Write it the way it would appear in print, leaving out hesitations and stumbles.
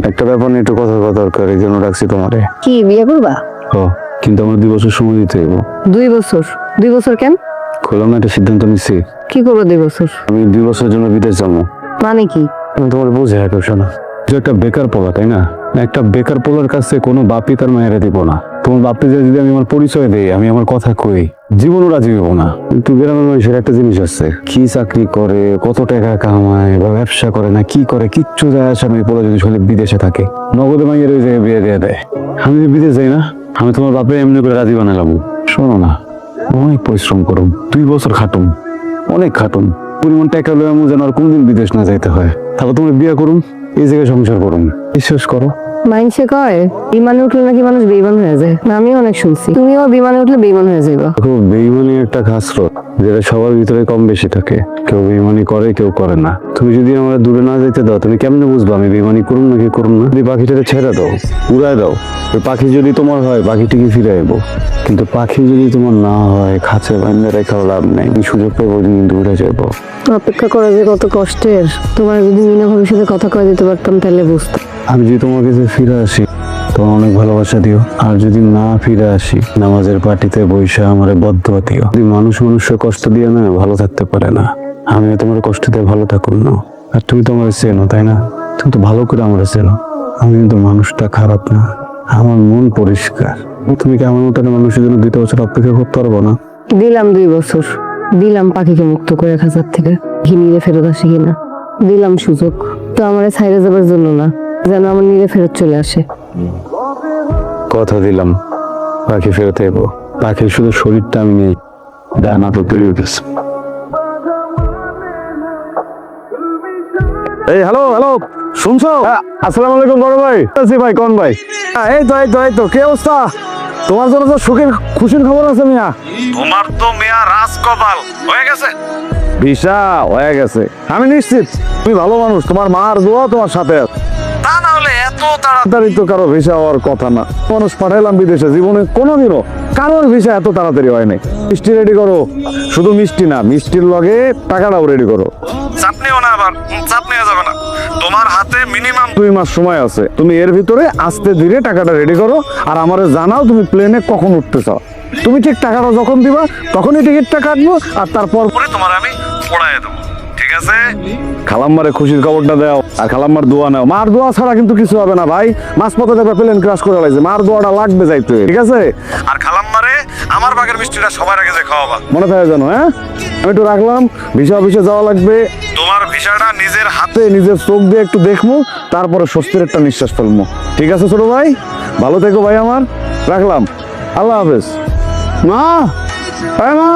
একটা ব্যাপার নিয়ে একটু কথা বলা দরকার, এই জন্য ডাকছি তোমারে। কি বিয়ে করবা? কিন্তু আমার 2 বছর সময় দিতে হইব। 2 বছর? 2 বছর কেন? খোলাম না, একটা সিদ্ধান্ত নিচ্ছি। কি করবো 2 বছর? আমি 2 বছরের জন্য বিদেশ যাবো। মানে কি? আমি তোমার বুঝে রাখো, শোনো, যে একটা বেকার পোলা, তাই না? একটা বেকার পোলার কাছে কোনো বাপই তার মায়েরা দিব না। তোমার বাপকে যদি আমি আমার পরিচয় দেই, আমি আমার কথা কই, জীবনও রাজি হইব না। কিন্তু গ্রামের মানুষের একটা জিনিস আছে, কি চাকরি করে, কত টাকা কামায় বা ব্যবসা করে না কি করে, কিচ্ছু যায় আসে না। পোলা যদি আসলে বিদেশে থাকে, নগদে মাইয়ের ওই জায়গায় বিয়ে দিয়ে দেয়। আমি যদি বিদেশ যাই না, আমি তোমার বাপে এমনি করে রাজি বানালাম। শোনো না, অনেক পরিশ্রম করুম, 2 বছর খাটুম, অনেক খাটুম, পরিমাণ টাকা লয়ে আমি যেন আর কোনদিন বিদেশ না যাইতে হয়। তারপর তুমি বিয়ে করুন, এই জায়গায় সংসার করুন। বিশ্বাস করো। মাইনসে কয় বিমানে উঠলে নাকি মানুষ বেইমান হয়ে যায়। আমি অনেক শুনছি, তুমিও বিমানে উঠলে বেইমান হয়ে যাইবা। খুব বেইমানি একটা খাসরত, যেটা সবার ভিতরে কম বেশি থাকে। কেউ বেইমানি করে, কেউ করে না। তুমি যদি আমার দূরে না যেতে দাও, তুমি কেমনে বুঝবা আমি বেইমানি করুন নাকি করুন না? যদি পাখিটাকে ছেড়ে দাও, উড়ায় দাও, ওই পাখি যদি তোমার হয়, পাখিটিকে ফিরে আইবো। কিন্তু পাখি যদি তোমার না হয়, খাঁচে বান্ধে রেখাও লাভ নেই। সুযোগ পেয়ে ওই দিন দূরে যাবো। অপেক্ষা করা যে কত কষ্টের। তোমার যদি মিনা ভবিষ্যতে কথা কয়ে দিতে পারতাম তাহলে বুঝতাম। আমি যদি তোমার কাছে ফিরে আসি, তোমার অনেক ভালোবাসা দিও। আর যদি না ফিরে আসি, নামাজের পার্টিতে বৈশা আমার বদদোয়া দিও। যদি মানুষের কষ্ট দিয়ে না ভালো থাকতে পারে না, আমি তোমার কষ্ট দিয়ে ভালো থাকুন না। আর তুমি তো আমার চেনো, তাই না? তুমি তো ভালো করে আমার চেনো। আমি কিন্তু মানুষটা খারাপ না, আমার মন পরিষ্কার। তুমি কি আমার মতো মানুষের জন্য 2 বছর অপেক্ষা করতে পারবো না? দিলাম 2 বছর, দিলাম পাখিকে মুক্ত করে খাঁচার থেকে, ঘিনিয়ে ফেরত আসে কিনা দিলাম সুযোগ। তো আমার ছাইরে যাবার জন্য না, যেন আমার নিরে ফেরত চলে আসে। কথা দিলাম, পাখি ফেরত এবো। পাখির শুধু শরীরটা আমি নেই, ডানা তো তৈরি হতেছে। এই হ্যালো হ্যালো, শুনছো? আসসালামু আলাইকুম বড় ভাই। আছি ভাই, কোন ভাই? এই তো কি অবস্থা? তোমার জন্য তো সুখের খুশির খবর আছে মিয়া। তোমার তো মেয়া রাজকপাল হয়ে গেছে। ভিসা হয়ে গেছে, আমি নিশ্চিত। তুমি ভালো মানুষ, তোমার মার দোয়া তোমার সাথে আছে। তা না হলে এত তাড়াতাড়ি তো কারো ভিসা হওয়ার কথা না। মানুষ পাঠাইলাম বিদেশে, জীবনে কোনোদিনও কারোর ভিসা এত তাড়াতাড়ি হয় নাই। মিষ্টি রেডি করো, শুধু মিষ্টি না, মিষ্টির লগে টাকাটাও রেডি করো। চাপনিও না, আবার চাপ নিয়ে যাবে না। তোমার হাতে মিনিমাম 2 মাস সময় আছে, তুমি এর ভিতরে আস্তে ধীরে টাকাটা রেডি করো। আর আমারে জানাও তুমি প্লেনে কখন উঠতে চাও। তুমি ঠিক টাকাটা যখন দিবা তখনই টিকিটটা কাটবো, আর তারপর করে তোমার আমি পড়ায় দেবো, ঠিক আছে? খালাম্মারে খুশির খবরটা দাও, আর খালাম্মার দোয়া নাও। মার দোয়া ছাড়া কিন্তু কিছু হবে না ভাই। মাঝপথে দেখবে প্লেন ক্রাশ করে লাগছে, মার দোয়াটা লাগবে যাইতে, ঠিক আছে? আর খালাম্মারে আমার বাগের মিষ্টিটা সবার আগে যে খাওয়াবা। মনে থাকে জানো, হ্যাঁ? আমি একটু রাখলাম, ভিসা অফিসে যাওয়া লাগবে। তোমার ভিসাটা নিজের হাতে নিজের চোখ দিয়ে একটু দেখবো, তারপরে স্বস্তির একটা নিঃশ্বাস ফেলবো। ঠিক আছে ছোট ভাই, ভালো থেকো ভাই আমার। রাখলাম, আল্লাহ হাফেজ। মা, মা।